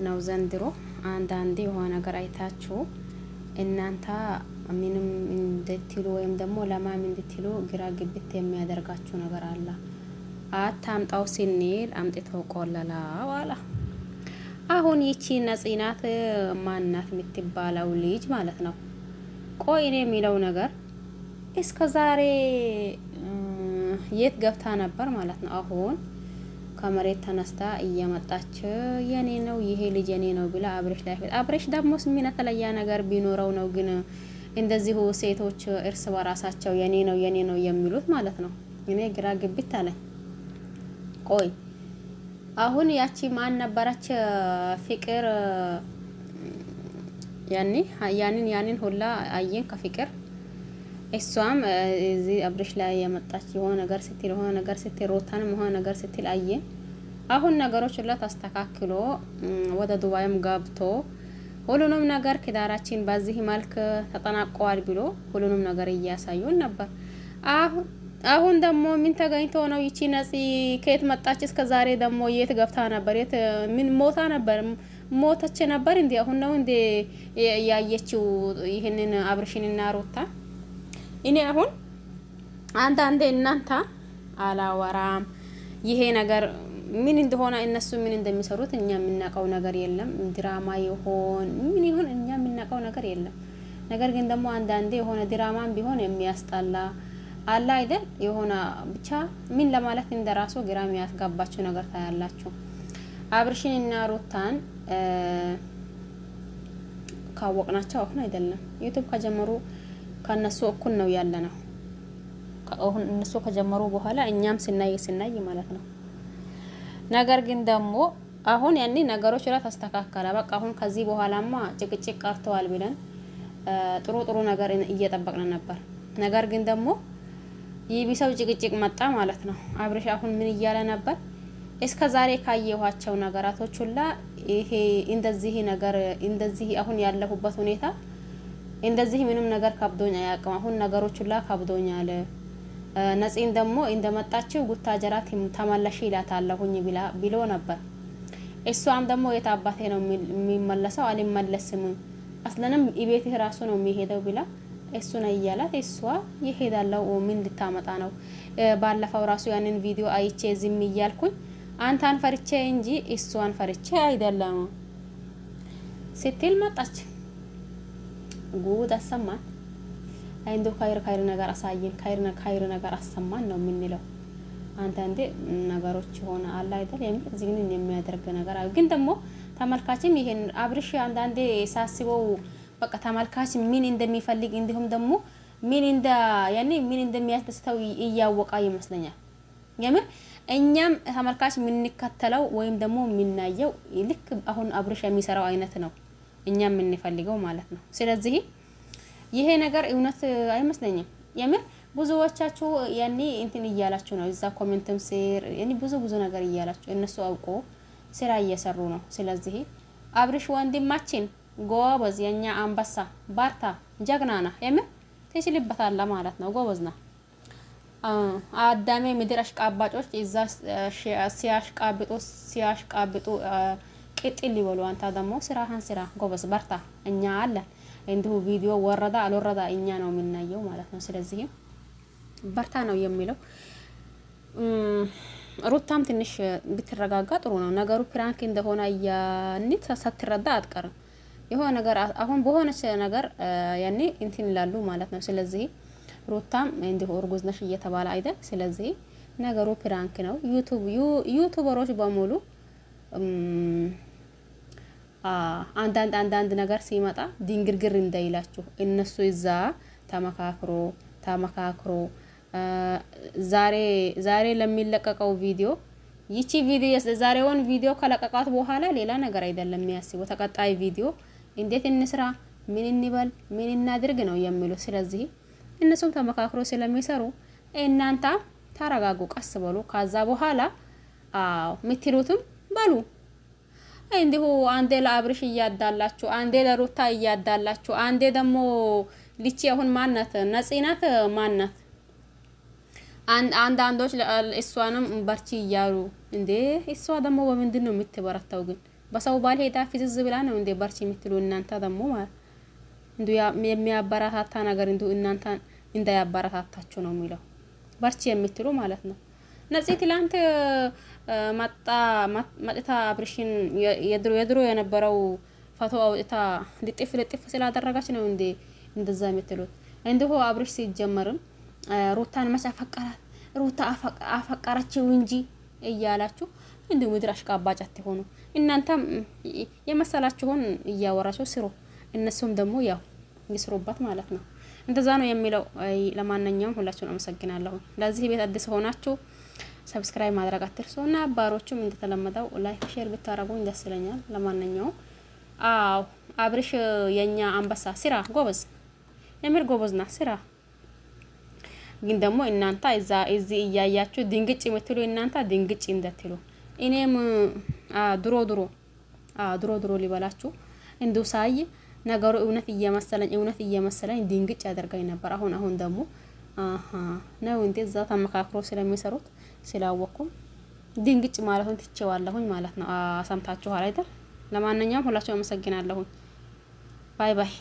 ነው ዘንድሮ። አንዳንዴ የሆነ ነገር አይታችሁ እናንተ ምንም እንድትሉ ወይም ደግሞ ለማም እንድትሉ ግራ ግብት የሚያደርጋችሁ ነገር አለ። አታምጣው ሲኒል አምጥተው ቆለላ ዋላ። አሁን ይቺ ነጽናት ማናት የምትባለው ልጅ ማለት ነው። ቆይ እኔ የሚለው ነገር እስከ ዛሬ የት ገብታ ነበር ማለት ነው? አሁን ከመሬት ተነስታ እየመጣች የኔ ነው ይሄ ልጅ የኔ ነው ብላ አብሬሽ ላይ አብሬሽ ደግሞ ምን የተለየ ነገር ቢኖረው ነው ግን እንደዚሁ ሴቶች እርስ በራሳቸው የኔ ነው የሚሉት ማለት ነው? እኔ ግራ ግብት አለኝ። ቆይ አሁን ያቺ ማን ነበረች ፍቅር ያንን ሁላ አየን ከፍቅር እሷም እዚህ አብሬሽ ላይ የመጣች የሆነ ነገር ስትል ሮታንም የሆነ ነገር ስትል አየን። አሁን ነገሮች ሁላ ተስተካክሎ ወደ ዱባይም ገብቶ ሁሉንም ነገር ክዳራችን በዚህ መልክ ተጠናቀዋል ብሎ ሁሉንም ነገር እያሳዩን ነበር። አሁን ደግሞ ምን ተገኝቶ ነው ይቺ ነፂ ከየት መጣች? እስከ ዛሬ ደግሞ የት ገብታ ነበር? የት ምን ሞታ ነበር? ሞተች ነበር እንዴ? አሁን ነው እንዴ ያየችው ይሄንን አብርሽንና ሮታ? እኔ አሁን አንዳንዴ እናንተ አላወራም ይሄ ነገር ምን እንደሆነ እነሱ ምን እንደሚሰሩት እኛ የምናውቀው ነገር የለም። ድራማ ይሆን ምን ይሆን እኛ የምናውቀው ነገር የለም። ነገር ግን ደግሞ አንዳንዴ የሆነ ድራማም ቢሆን የሚያስጠላ አላ አይደል? የሆነ ብቻ ምን ለማለት እንደራሱ ግራ የሚያስጋባችሁ ነገር ታያላችሁ። አብርሽንና ሩታን ካወቅናቸው አሁን አይደለም ዩቲዩብ ከጀመሩ ከነሱ እኩል ነው ያለነው። አሁን እነሱ ከጀመሩ በኋላ እኛም ስናይ ማለት ነው። ነገር ግን ደግሞ አሁን ያኔ ነገሮች ላይ ተስተካከለ። በቃ አሁን ከዚህ በኋላማ ጭቅጭቅ ቀርተዋል ብለን ጥሩ ነገር እየጠበቅን ነበር። ነገር ግን ደግሞ ይቢሰው ጭቅጭቅ መጣ ማለት ነው። አብርሽ አሁን ምን እያለ ነበር? እስከ ዛሬ ካየኋቸው ነገራቶች ሁላ ይሄ እንደዚህ አሁን ያለሁበት ሁኔታ እንደዚህ ምንም ነገር ከብዶኝ አያውቅም። አሁን ነገሮች ሁላ ከብዶኛል። ነፂን ደግሞ እንደመጣችው ጉታጀራት ተመለሽ ይላታለሁኝ ብሎ ነበር። እሷም ደግሞ የታባቴ ነው የሚመለሰው አልመለስም አስለንም ኢቤትህ ራሱ ነው የሚሄደው ብላ እሱን እያላት እሷ ይሄዳለው ምን ልታመጣ ነው? ባለፈው ራሱ ያንን ቪዲዮ አይቼ ዝም እያልኩኝ አንታን ፈርቼ እንጂ እሷን ፈርቼ አይደለም ስትል መጣች። ጉድ አሰማን። አይንዶ ካይር ነገር አሳየን፣ ካይር ነገር አሰማን ነው የምንለው። አንተ ነገሮች ሆነ አለ አይደል እዚህን የሚያደርግ ነገር ግን ደግሞ ተመልካችም ይሄን አብርሽ አንዳንዴ ሳስበው በቃ ተመልካች ምን እንደሚፈልግ እንዲሁም ደግሞ ምን እንደሚያስደስተው እያወቃ ይመስለኛል። የምር እኛም ተመልካች የምንከተለው ወይም ደግሞ የምናየው ልክ አሁን አብርሽ የሚሰራው አይነት ነው እኛም የምንፈልገው ማለት ነው። ስለዚህ ይሄ ነገር እውነት አይመስለኝም። የምር ብዙዎቻችሁ እንትን እያላችሁ ነው እዛ ኮሜንትም ሼር ብዙ ነገር እያላችሁ እነሱ አውቆ ስራ እየሰሩ ነው። ስለዚህ አብርሽ ወንድማችን ጎበዝ፣ የኛ አንበሳ ባርታ፣ ጀግናና የምር ትችልበታለህ ማለት ነው። ጎበዝና አዳሜ ምድር አሽቃባጮች እዛ ሲያሽቃብጡ ቅጥል ይበሉ። አንተ ደግሞ ስራህን ስራ ጎበዝ ባርታ። እኛ አለ እንዲሁ ቪዲዮ ወረዳ አልወረዳ እኛ ነው የምናየው ማለት ነው። ስለዚህ ባርታ ነው የሚለው። ሩታም ትንሽ ብትረጋጋ ጥሩ ነው። ነገሩ ፕራንክ እንደሆነ ሳትረዳ አትቀርም። የሆነ ነገር አሁን በሆነች ነገር እንትን ይላሉ ማለት ነው። ስለዚህ ሩታም እንዲሁ እርጉዝ ነሽ እየተባለ አይደል? ስለዚህ ነገሩ ፕራንክ ነው። ዩቲዩበሮች በሙሉ አንዳንድ ነገር ሲመጣ ድንግርግር እንዳይላችሁ እነሱ እዛ ተመካክሮ ዛሬ ለሚለቀቀው ቪዲዮ ይቺ ቪዲዮ ዛሬውን ቪዲዮ ከለቀቃት በኋላ ሌላ ነገር አይደለም የሚያስበው። ተቀጣይ ቪዲዮ እንዴት እንስራ፣ ምን እንበል፣ ምን እናድርግ ነው የሚሉ። ስለዚህ እነሱም ተመካክሮ ስለሚሰሩ እናንተ ተረጋጉ፣ ቀስ በሉ። ከዛ በኋላ ምትሉትም በሉ። እንዲሁ አንዴ ለአብርሽ እያዳላችሁ፣ አንዴ ለሩታ እያዳላችሁ፣ አንዴ ደግሞ ልቺ አሁን ማናት ነፂናት ማናት አንዳንዶች እሷንም በርቺ እያሉ እንዴ እሷ ደግሞ በምንድን ነው የምትበረታው? ግን በሰው ባል ሄዳ ፍዝዝ ብላ ነው እንዴ በርቺ የምትሉ እናንተ ደግሞ ማለት እንዱ የሚያበረታታ ነገር እንዱ እናንተ እንዳያበረታታችሁ ነው የሚለው በርቺ የምትሉ ማለት ነው። ነፂ ትላንት መጥታ አብርሽን የድሮ የነበረው ፎቶ አውጥታ ልጥፍ ስላደረጋች ነው እንዴ እንደዛ የምትሉት? እንደው አብርሽ ሲጀመርም ሩታን መች አፈቀራት ሩታ አፈቀረችው እንጂ እያላችሁ እንዴ ምድር አሽቃባጭ አትሆኑ። እናንተም የመሰላችሁን እያወራችሁ ስሩ፣ እነሱም ደግሞ ያው ይስሩበት ማለት ነው። እንደዛ ነው የሚለው። ለማንኛውም ሁላችሁን አመሰግናለሁ። ለዚህ ቤት አዲስ ሆናችሁ ሰብስክራይብ ማድረግ አትርሱ እና አባሮቹም እንደተለመደው ላይክ ሼር ብታረጉኝ ደስ ይለኛል። ለማንኛውም አው አብርሽ የኛ አንበሳ ስራ ጎበዝ፣ የምር ጎበዝና ስራ። ግን ደግሞ እናንተ እዚህ እያያችሁ ድንግጭ የምትሉ እናንተ ድንግጭ እንደትሉ እኔም ድሮ ሊበላችሁ እንዱ ሳይ ነገሩ እውነት እየመሰለኝ ድንግጭ ያደርጋኝ ነበር። አሁን ደግሞ ነው እንደዛ ተመካክሮ ስለሚሰሩት ስላወኩም ድንግጭ ማለቱን ትቼዋለሁኝ ማለት ነው። ሰምታችኋል አይደል? ለማንኛውም ሁላችሁም አመሰግናለሁ። ባይ ባይ።